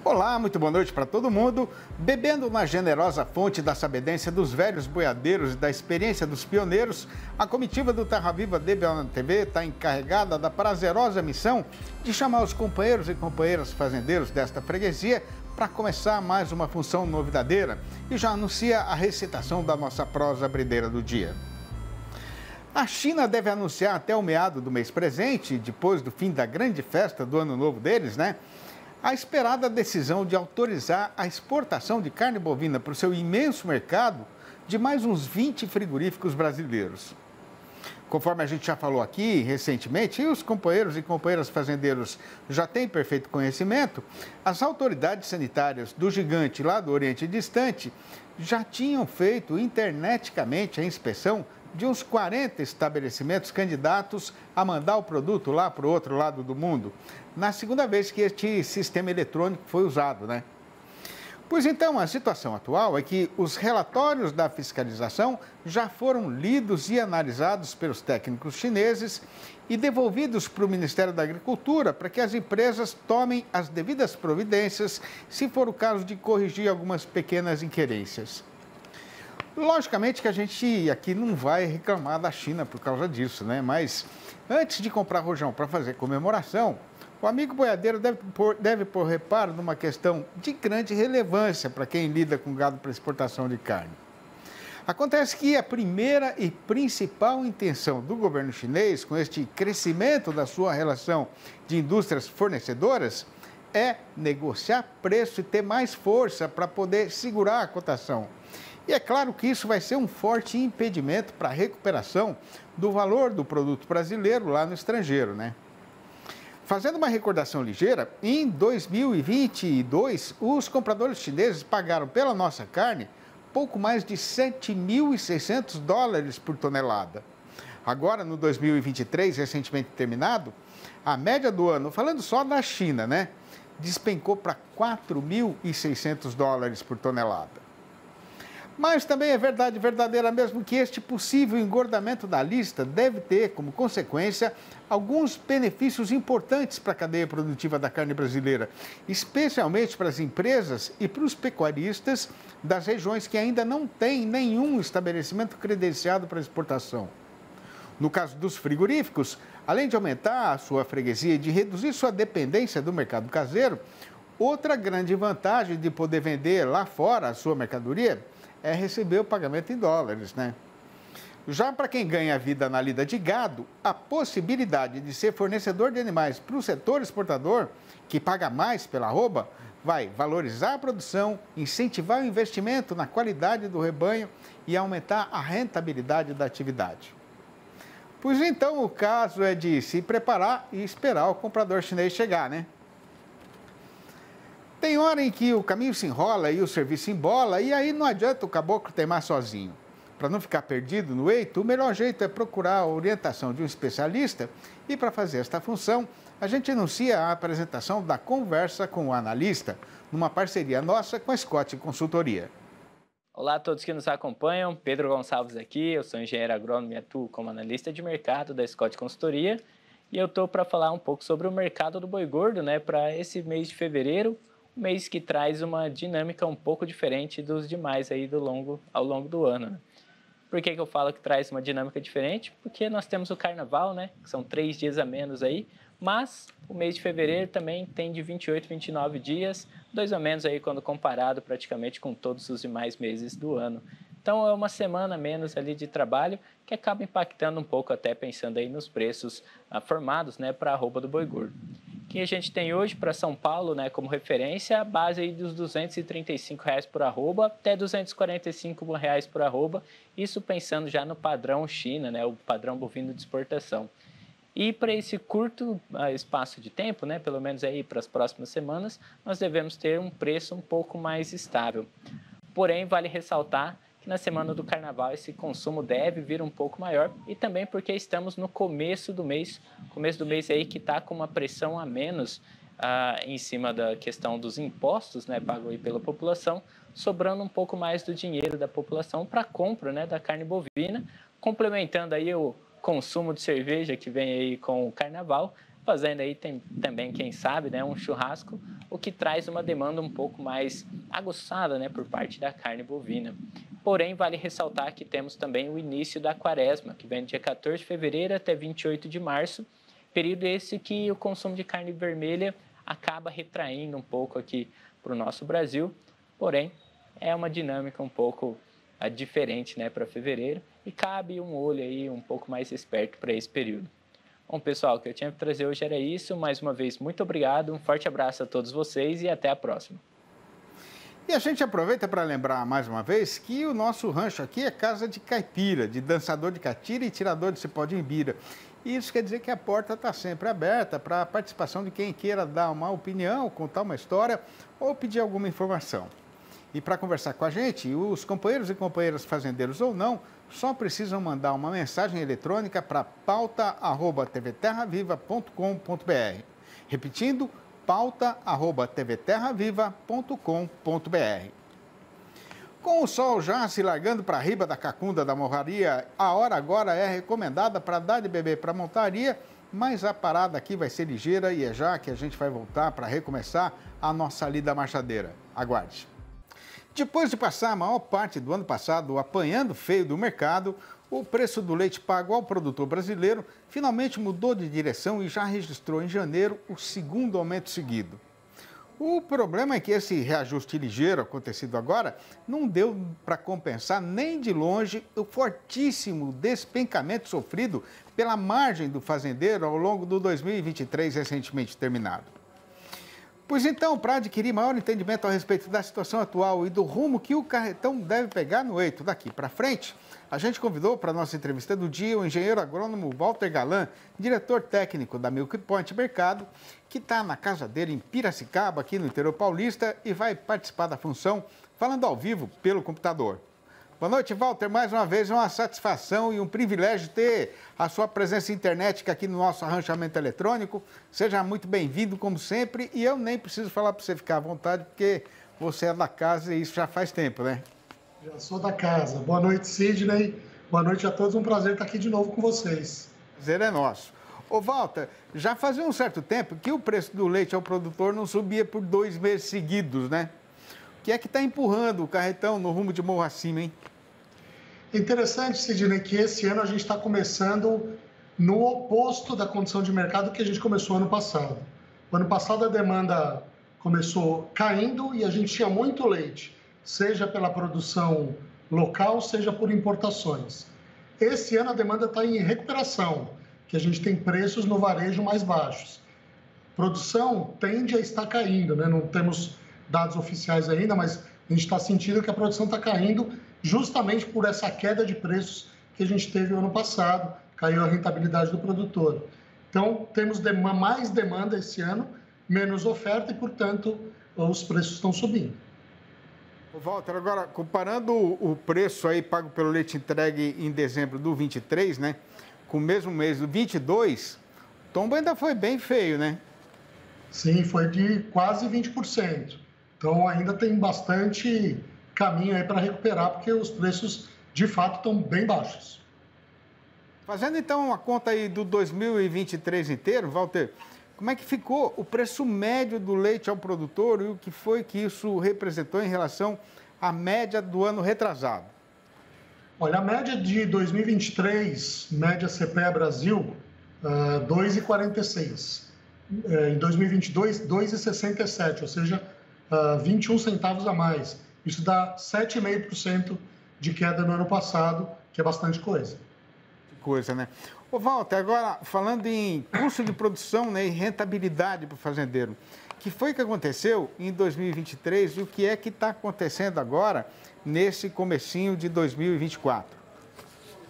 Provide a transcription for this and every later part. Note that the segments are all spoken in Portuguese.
Olá, muito boa noite para todo mundo. Bebendo na generosa fonte da sabedência dos velhos boiadeiros e da experiência dos pioneiros, a comitiva do Terra Viva DBO TV está encarregada da prazerosa missão de chamar os companheiros e companheiras fazendeiros desta freguesia para começar mais uma função novidadeira e já anuncia a recitação da nossa prosa brideira do dia. A China deve anunciar até o meado do mês presente, depois do fim da grande festa do ano novo deles, a esperada decisão de autorizar a exportação de carne bovina para o seu imenso mercado de mais uns 20 frigoríficos brasileiros. Conforme a gente já falou aqui recentemente, e os companheiros e companheiras fazendeiros já têm perfeito conhecimento, as autoridades sanitárias do gigante lá do Oriente Distante já tinham feito interneticamente a inspeção de uns 40 estabelecimentos candidatos a mandar o produto lá para o outro lado do mundo, na segunda vez que este sistema eletrônico foi usado, Pois então, a situação atual é que os relatórios da fiscalização já foram lidos e analisados pelos técnicos chineses e devolvidos para o Ministério da Agricultura para que as empresas tomem as devidas providências, se for o caso de corrigir algumas pequenas inquerências. Logicamente que a gente aqui não vai reclamar da China por causa disso, Mas antes de comprar rojão para fazer comemoração, o amigo boiadeiro deve pôr reparo numa questão de grande relevância para quem lida com gado para exportação de carne. Acontece que a primeira e principal intenção do governo chinês com este crescimento da sua relação de indústrias fornecedoras é negociar preço e ter mais força para poder segurar a cotação. E é claro que isso vai ser um forte impedimento para a recuperação do valor do produto brasileiro lá no estrangeiro, Fazendo uma recordação ligeira, em 2022, os compradores chineses pagaram pela nossa carne pouco mais de 7.600 dólares por tonelada. Agora, no 2023, recentemente terminado, a média do ano, falando só da China, despencou para 4.600 dólares por tonelada. Mas também é verdade verdadeira mesmo que este possível engordamento da lista deve ter como consequência alguns benefícios importantes para a cadeia produtiva da carne brasileira, especialmente para as empresas e para os pecuaristas das regiões que ainda não têm nenhum estabelecimento credenciado para exportação. No caso dos frigoríficos, além de aumentar a sua freguesia e de reduzir sua dependência do mercado caseiro, outra grande vantagem de poder vender lá fora a sua mercadoria é receber o pagamento em dólares, Já para quem ganha a vida na lida de gado, a possibilidade de ser fornecedor de animais para o setor exportador, que paga mais pela arroba, vai valorizar a produção, incentivar o investimento na qualidade do rebanho e aumentar a rentabilidade da atividade. Pois então, o caso é de se preparar e esperar o comprador chinês chegar, Tem hora em que o caminho se enrola e o serviço embola, e aí não adianta o caboclo teimar sozinho. Para não ficar perdido no eito, o melhor jeito é procurar a orientação de um especialista e, para fazer esta função, a gente anuncia a apresentação da Conversa com o Analista, numa parceria nossa com a Scott Consultoria. Olá a todos que nos acompanham, Pedro Gonçalves aqui, eu sou engenheiro agrônomo e atuo como analista de mercado da Scott Consultoria, e eu estou para falar um pouco sobre o mercado do boi gordo, para esse mês de fevereiro, mês que traz uma dinâmica um pouco diferente dos demais aí ao longo do ano. Por que eu falo que traz uma dinâmica diferente? Porque nós temos o carnaval, que são 3 dias a menos aí, mas o mês de fevereiro também tem de 28, 29 dias, 2 a menos aí quando comparado praticamente com todos os demais meses do ano. Então é uma semana a menos ali de trabalho que acaba impactando um pouco até pensando aí nos preços formados para a arroba do boi gordo. Que a gente tem hoje para São Paulo, como referência, a base aí dos R$ 235 por arroba até R$ 245 por arroba, isso pensando já no padrão China, o padrão bovino de exportação. E para esse curto espaço de tempo, pelo menos aí para as próximas semanas, nós devemos ter um preço um pouco mais estável. Porém, vale ressaltar que na semana do carnaval esse consumo deve vir um pouco maior e também porque estamos no começo do mês aí que está com uma pressão a menos em cima da questão dos impostos pagos aí pela população, sobrando um pouco mais do dinheiro da população para a compra da carne bovina, complementando aí o consumo de cerveja que vem aí com o carnaval, fazendo aí também, quem sabe, né, um churrasco, o que traz uma demanda um pouco mais aguçada, né, por parte da carne bovina. Porém, vale ressaltar que temos também o início da quaresma, que vem do dia 14 de fevereiro até 28 de março, período esse que o consumo de carne vermelha acaba retraindo um pouco aqui para o nosso Brasil, porém, é uma dinâmica um pouco diferente, né, para fevereiro, e cabe um olho aí um pouco mais esperto para esse período. Bom, pessoal, o que eu tinha para trazer hoje era isso. Mais uma vez, muito obrigado, um forte abraço a todos vocês e até a próxima. E a gente aproveita para lembrar mais uma vez que o nosso rancho aqui é casa de caipira, de dançador de catira e tirador de cipó de imbira. E isso quer dizer que a porta está sempre aberta para a participação de quem queira dar uma opinião, contar uma história ou pedir alguma informação. E para conversar com a gente, os companheiros e companheiras fazendeiros ou não, só precisam mandar uma mensagem eletrônica para pauta@tvterraviva.com.br. Repetindo, pauta@tvterraviva.com.br. Com o sol já se largando para a riba da cacunda da morraria, a hora agora é recomendada para dar de beber para a montaria, mas a parada aqui vai ser ligeira e é já que a gente vai voltar para recomeçar a nossa lida marchadeira. Aguarde. Depois de passar a maior parte do ano passado apanhando feio do mercado, o preço do leite pago ao produtor brasileiro finalmente mudou de direção e já registrou em janeiro o segundo aumento seguido. O problema é que esse reajuste ligeiro acontecido agora não deu para compensar nem de longe o fortíssimo despencamento sofrido pela margem do fazendeiro ao longo do 2023 recentemente terminado. Pois então, para adquirir maior entendimento a respeito da situação atual e do rumo que o carretão deve pegar no eito daqui para frente, a gente convidou para a nossa entrevista do dia o engenheiro agrônomo Walter Galan, diretor técnico da Milk Point Mercado, que está na casa dele em Piracicaba, aqui no interior paulista, e vai participar da função falando ao vivo pelo computador. Boa noite, Walter. Mais uma vez, é uma satisfação e um privilégio ter a sua presença internet aqui no nosso arranchamento eletrônico. Seja muito bem-vindo, como sempre, e eu nem preciso falar para você ficar à vontade, porque você é da casa e isso já faz tempo, né? Já sou da casa. Boa noite, Sidney. Boa noite a todos. Um prazer estar aqui de novo com vocês. Prazer é nosso. Ô, Walter, já fazia um certo tempo que o preço do leite ao produtor não subia por 2 meses seguidos, né? O que é que está empurrando o carretão no rumo de morro acima, hein? Interessante, Sidney, que esse ano a gente está começando no oposto da condição de mercado que a gente começou ano passado. O ano passado a demanda começou caindo e a gente tinha muito leite, seja pela produção local, seja por importações. Esse ano a demanda está em recuperação, que a gente tem preços no varejo mais baixos. Produção tende a estar caindo, né? Não temos dados oficiais ainda, mas a gente está sentindo que a produção está caindo justamente por essa queda de preços que a gente teve no ano passado, caiu a rentabilidade do produtor. Então, temos mais demanda esse ano, menos oferta e, portanto, os preços estão subindo. Walter, agora, comparando o preço aí pago pelo leite entregue em dezembro do 23, né, com o mesmo mês do 22, o tombo ainda foi bem feio, né? Sim, foi de quase 20%. Então, ainda tem bastante caminho aí para recuperar, porque os preços, de fato, estão bem baixos. Fazendo, então, uma conta aí do 2023 inteiro, Walter, como é que ficou o preço médio do leite ao produtor e o que foi que isso representou em relação à média do ano retrasado? Olha, a média de 2023, média CPEA Brasil, 2,46. Em 2022, 2,67, ou seja, 21 centavos a mais. Isso dá 7,5% de queda no ano passado, que é bastante coisa. Coisa, né? Ô, Walter, agora falando em custo de produção, né, e rentabilidade para o fazendeiro, o que foi que aconteceu em 2023 e o que é que está acontecendo agora nesse comecinho de 2024?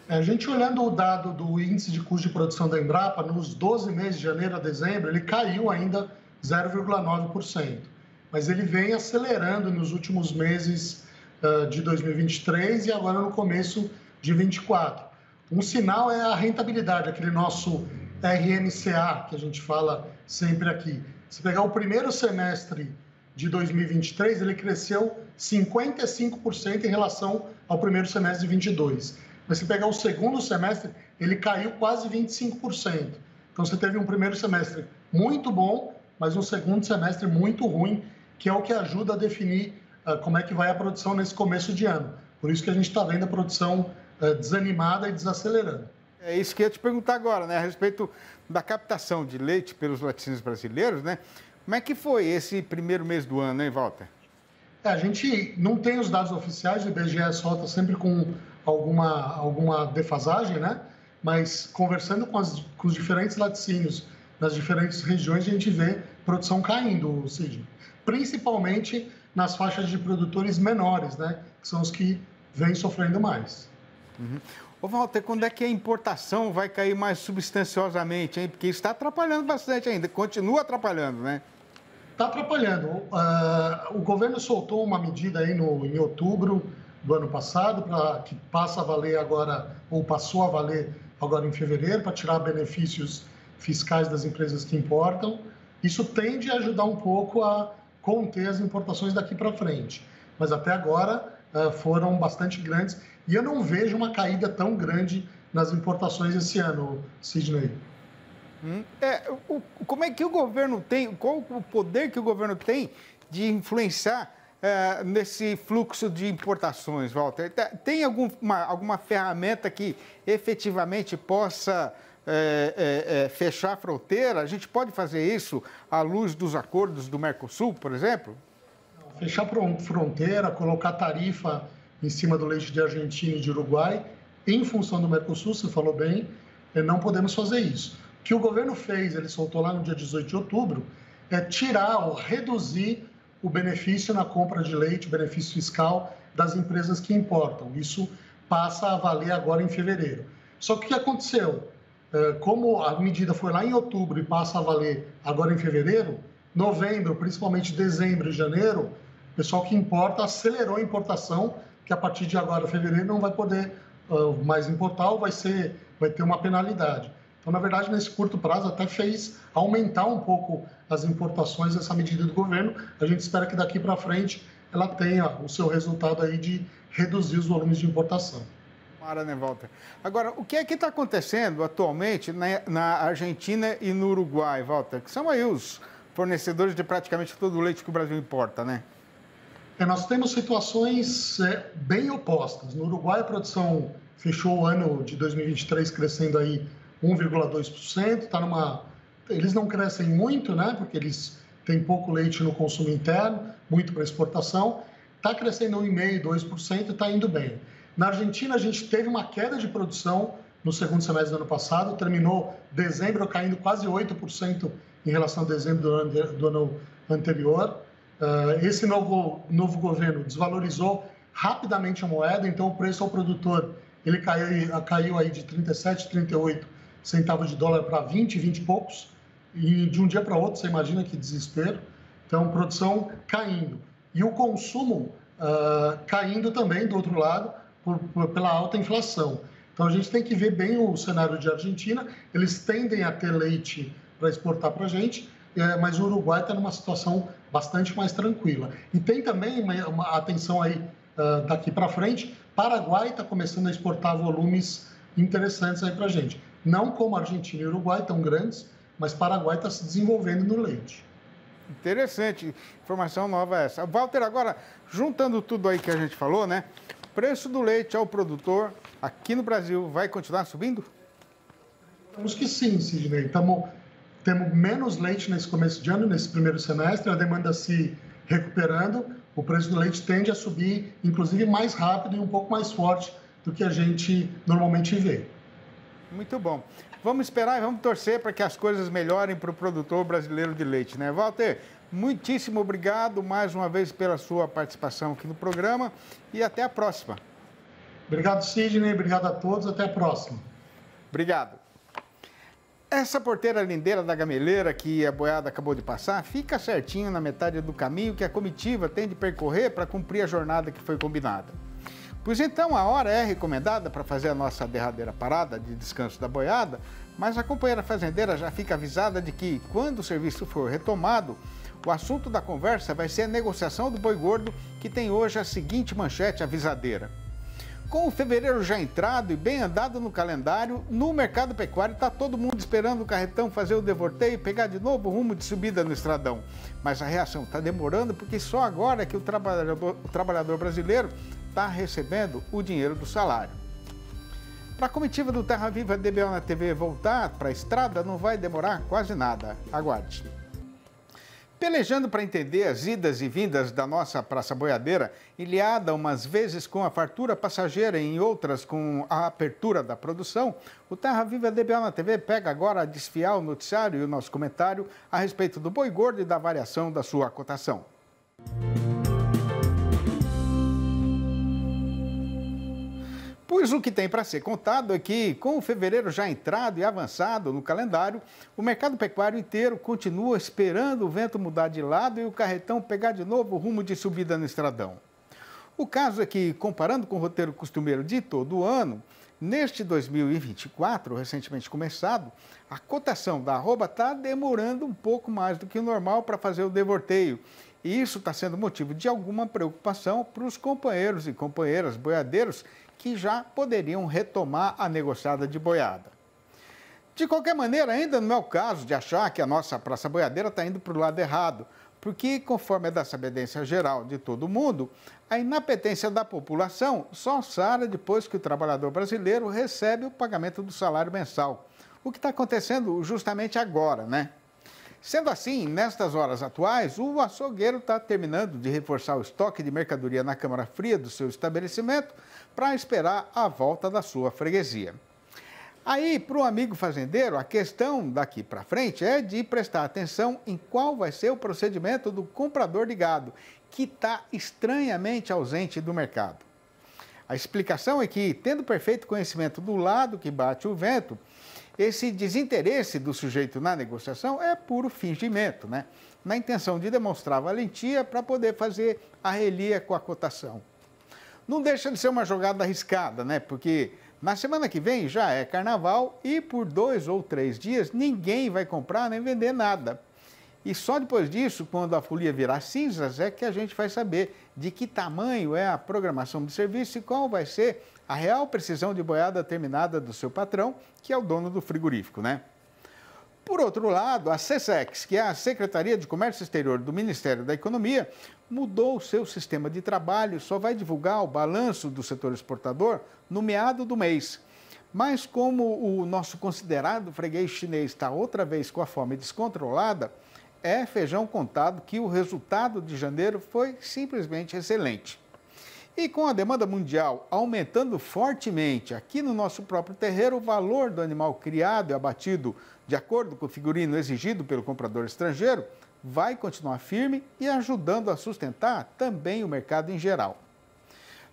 A gente olhando o dado do índice de custo de produção da Embrapa, nos 12 meses de janeiro a dezembro, ele caiu ainda 0,9%. Mas ele vem acelerando nos últimos meses de 2023 e agora no começo de 2024. Um sinal é a rentabilidade, aquele nosso RMCA, que a gente fala sempre aqui. Se pegar o primeiro semestre de 2023, ele cresceu 55% em relação ao primeiro semestre de 2022. Mas se pegar o segundo semestre, ele caiu quase 25%. Então você teve um primeiro semestre muito bom, mas um segundo semestre muito ruim, que é o que ajuda a definir como é que vai a produção nesse começo de ano. Por isso que a gente está vendo a produção desanimada e desacelerando. É isso que eu ia te perguntar agora, né? A respeito da captação de leite pelos laticínios brasileiros, né? Como é que foi esse primeiro mês do ano, hein, Walter? A gente não tem os dados oficiais, o IBGE solta sempre com alguma defasagem, né? Mas conversando com os diferentes laticínios nas diferentes regiões, a gente vê produção caindo, Cid. Principalmente nas faixas de produtores menores, né? Que são os que vêm sofrendo mais. Uhum. Ô, Walter, quando é que a importação vai cair mais substanciosamente, hein? Porque isso está atrapalhando bastante ainda, continua atrapalhando, né? Está atrapalhando. O governo soltou uma medida aí em outubro do ano passado, que passa a valer agora, ou passou a valer agora em fevereiro, para tirar benefícios fiscais das empresas que importam. Isso tende a ajudar um pouco a conter as importações daqui para frente. Mas até agora foram bastante grandes e eu não vejo uma caída tão grande nas importações esse ano, Sidney. Como é que o governo tem, qual o poder que o governo tem de influenciar nesse fluxo de importações, Walter? Tem alguma ferramenta que efetivamente possa fechar a fronteira? A gente pode fazer isso à luz dos acordos do Mercosul, por exemplo? Fechar fronteira, colocar tarifa em cima do leite de Argentina e de Uruguai, em função do Mercosul, você falou bem, não podemos fazer isso. O que o governo fez, ele soltou lá no dia 18 de outubro, é tirar ou reduzir o benefício na compra de leite, o benefício fiscal das empresas que importam. Isso passa a valer agora em fevereiro. Só que o que aconteceu? Como a medida foi lá em outubro e passa a valer agora em fevereiro, novembro, principalmente dezembro e janeiro, o pessoal que importa acelerou a importação, que a partir de agora, fevereiro, não vai poder mais importar ou vai ter uma penalidade. Então, na verdade, nesse curto prazo, até fez aumentar um pouco as importações essa medida do governo. A gente espera que daqui para frente ela tenha o seu resultado aí de reduzir os volumes de importação. Para, né, Walter? Agora, o que é que está acontecendo atualmente na Argentina e no Uruguai, Walter? Que são aí os fornecedores de praticamente todo o leite que o Brasil importa, né? Nós temos situações bem opostas. No Uruguai, a produção fechou o ano de 2023 crescendo aí 1,2%. Eles não crescem muito, né? Porque eles têm pouco leite no consumo interno, muito para exportação. Está crescendo 1,5%, 2%, está indo bem. Na Argentina, a gente teve uma queda de produção no segundo semestre do ano passado, terminou dezembro caindo quase 8% em relação a dezembro do ano anterior. Esse novo governo desvalorizou rapidamente a moeda, então o preço ao produtor ele caiu aí de 37, 38 centavos de dólar para 20, 20 e poucos, e de um dia para outro, você imagina que desespero. Então, produção caindo. E o consumo caindo também, do outro lado, pela alta inflação. Então, a gente tem que ver bem o cenário de Argentina. Eles tendem a ter leite para exportar para a gente, mas o Uruguai está numa situação bastante mais tranquila. E tem também uma atenção aí daqui para frente, Paraguai está começando a exportar volumes interessantes aí para a gente. Não como Argentina e Uruguai, tão grandes, mas Paraguai está se desenvolvendo no leite. Interessante, informação nova essa. Walter, agora, juntando tudo aí que a gente falou, né? O preço do leite ao produtor aqui no Brasil vai continuar subindo? Temos que sim, Sidney. Temos menos leite nesse começo de ano, nesse primeiro semestre, a demanda se recuperando, o preço do leite tende a subir, inclusive mais rápido e um pouco mais forte do que a gente normalmente vê. Muito bom. Vamos esperar e vamos torcer para que as coisas melhorem para o produtor brasileiro de leite, né? Walter, muitíssimo obrigado mais uma vez pela sua participação aqui no programa e até a próxima. Obrigado, Sidney. Obrigado a todos. Até a próxima. Obrigado. Essa porteira lindeira da gameleira que a boiada acabou de passar fica certinho na metade do caminho que a comitiva tem de percorrer para cumprir a jornada que foi combinada. Pois então, a hora é recomendada para fazer a nossa derradeira parada de descanso da boiada, mas a companheira fazendeira já fica avisada de que, quando o serviço for retomado, o assunto da conversa vai ser a negociação do boi gordo, que tem hoje a seguinte manchete avisadeira. Com o fevereiro já entrado e bem andado no calendário, no mercado pecuário está todo mundo esperando o carretão fazer o devorteio e pegar de novo o rumo de subida no estradão. Mas a reação está demorando porque só agora é que o trabalhador brasileiro está recebendo o dinheiro do salário. Para a comitiva do Terra Viva DBO na TV voltar para a estrada não vai demorar quase nada. Aguarde. Pelejando para entender as idas e vindas da nossa praça boiadeira, ilhada umas vezes com a fartura passageira e em outras com a apertura da produção, o Terra Viva DBO na TV pega agora a desfiar o noticiário e o nosso comentário a respeito do boi gordo e da variação da sua cotação. Pois o que tem para ser contado é que, com o fevereiro já entrado e avançado no calendário, o mercado pecuário inteiro continua esperando o vento mudar de lado e o carretão pegar de novo o rumo de subida no estradão. O caso é que, comparando com o roteiro costumeiro de todo o ano, neste 2024, recentemente começado, a cotação da arroba está demorando um pouco mais do que o normal para fazer o devorteio. E isso está sendo motivo de alguma preocupação para os companheiros e companheiras boiadeiros que já poderiam retomar a negociada de boiada. De qualquer maneira, ainda não é o caso de achar que a nossa praça boiadeira está indo para o lado errado, porque, conforme é da sabedência geral de todo mundo, a inapetência da população só sara depois que o trabalhador brasileiro recebe o pagamento do salário mensal, o que está acontecendo justamente agora, né? Sendo assim, nestas horas atuais, o açougueiro está terminando de reforçar o estoque de mercadoria na câmara fria do seu estabelecimento para esperar a volta da sua freguesia. Aí, para o amigo fazendeiro, a questão daqui para frente é de prestar atenção em qual vai ser o procedimento do comprador de gado, que está estranhamente ausente do mercado. A explicação é que, tendo perfeito conhecimento do lado que bate o vento, esse desinteresse do sujeito na negociação é puro fingimento, né? Na intenção de demonstrar valentia para poder fazer a relia com a cotação. Não deixa de ser uma jogada arriscada, né? Porque na semana que vem já é carnaval e por 2 ou 3 dias ninguém vai comprar nem vender nada. E só depois disso, quando a folia virar cinzas, é que a gente vai saber de que tamanho é a programação do serviço e qual vai ser a real precisão de boiada terminada do seu patrão, que é o dono do frigorífico, né? Por outro lado, a SESEX, que é a Secretaria de Comércio Exterior do Ministério da Economia, mudou o seu sistema de trabalho e só vai divulgar o balanço do setor exportador no meado do mês. Mas como o nosso considerado freguês chinês está outra vez com a fome descontrolada, é feijão contado que o resultado de janeiro foi simplesmente excelente. E com a demanda mundial aumentando fortemente aqui no nosso próprio terreiro, o valor do animal criado e abatido de acordo com o figurino exigido pelo comprador estrangeiro vai continuar firme e ajudando a sustentar também o mercado em geral.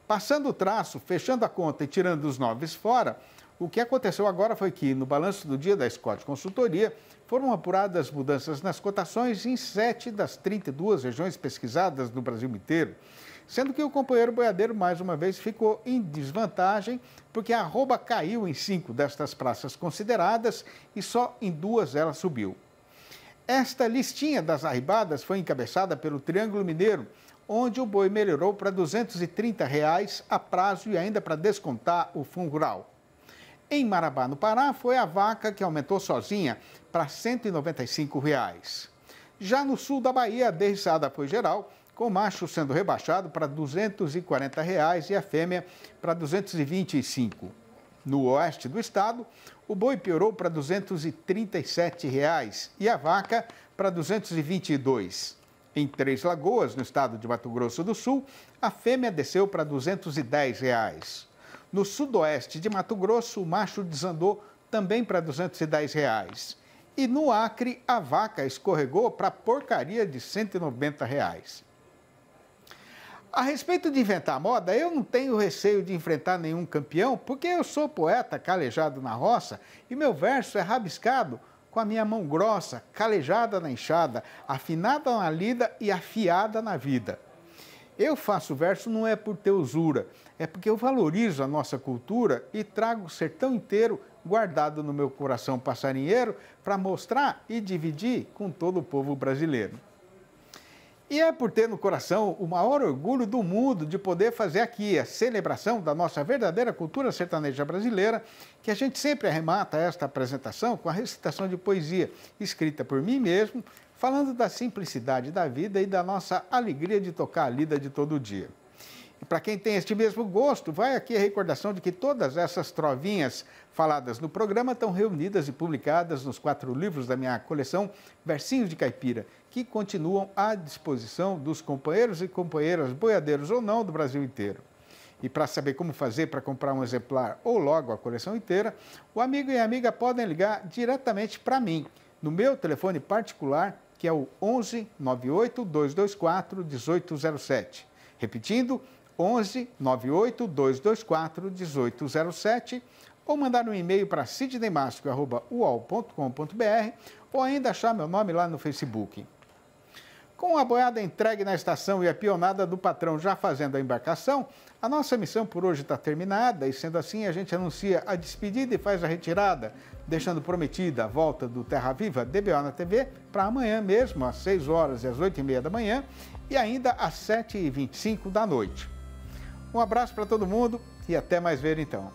Passando o traço, fechando a conta e tirando os noves fora, o que aconteceu agora foi que, no balanço do dia da Scott Consultoria, foram apuradas mudanças nas cotações em 7 das 32 regiões pesquisadas no Brasil inteiro, sendo que o companheiro boiadeiro, mais uma vez, ficou em desvantagem, porque a arroba caiu em 5 destas praças consideradas e só em 2 ela subiu. Esta listinha das arribadas foi encabeçada pelo Triângulo Mineiro, onde o boi melhorou para R$ 230 a prazo e ainda para descontar o fundo rural. Em Marabá, no Pará, foi a vaca que aumentou sozinha para R$ 195. Já no sul da Bahia, a derriçada foi geral, com o macho sendo rebaixado para R$ 240 e a fêmea para R$ 225. No oeste do estado, o boi piorou para R$ 237 e a vaca para R$ 222. Em Três Lagoas, no estado de Mato Grosso do Sul, a fêmea desceu para R$ 210. No sudoeste de Mato Grosso, o macho desandou também para R$ 210. E no Acre, a vaca escorregou para a porcaria de R$ 190. A respeito de inventar moda, eu não tenho receio de enfrentar nenhum campeão, porque eu sou poeta calejado na roça e meu verso é rabiscado com a minha mão grossa, calejada na enxada, afinada na lida e afiada na vida. Eu faço verso não é por ter usura, é porque eu valorizo a nossa cultura e trago o sertão inteiro guardado no meu coração passarinheiro para mostrar e dividir com todo o povo brasileiro. E é por ter no coração o maior orgulho do mundo de poder fazer aqui a celebração da nossa verdadeira cultura sertaneja brasileira que a gente sempre arremata esta apresentação com a recitação de poesia escrita por mim mesmo, falando da simplicidade da vida e da nossa alegria de tocar a lida de todo dia. E para quem tem este mesmo gosto, vai aqui a recordação de que todas essas trovinhas faladas no programa estão reunidas e publicadas nos 4 livros da minha coleção Versinhos de Caipira, que continuam à disposição dos companheiros e companheiras boiadeiros ou não do Brasil inteiro. E para saber como fazer para comprar um exemplar ou logo a coleção inteira, o amigo e a amiga podem ligar diretamente para mim, no meu telefone particular, que é o 11 98 224 1807. Repetindo, 11 98 224 1807, ou mandar um e-mail para sidneymasco@uol.com.br ou ainda achar meu nome lá no Facebook. Com a boiada entregue na estação e a pionada do patrão já fazendo a embarcação, a nossa missão por hoje está terminada e, sendo assim, a gente anuncia a despedida e faz a retirada, deixando prometida a volta do Terra Viva DBO na TV para amanhã mesmo, às 6 horas e às 8h30 da manhã e ainda às 7h25 da noite. Um abraço para todo mundo e até mais ver então.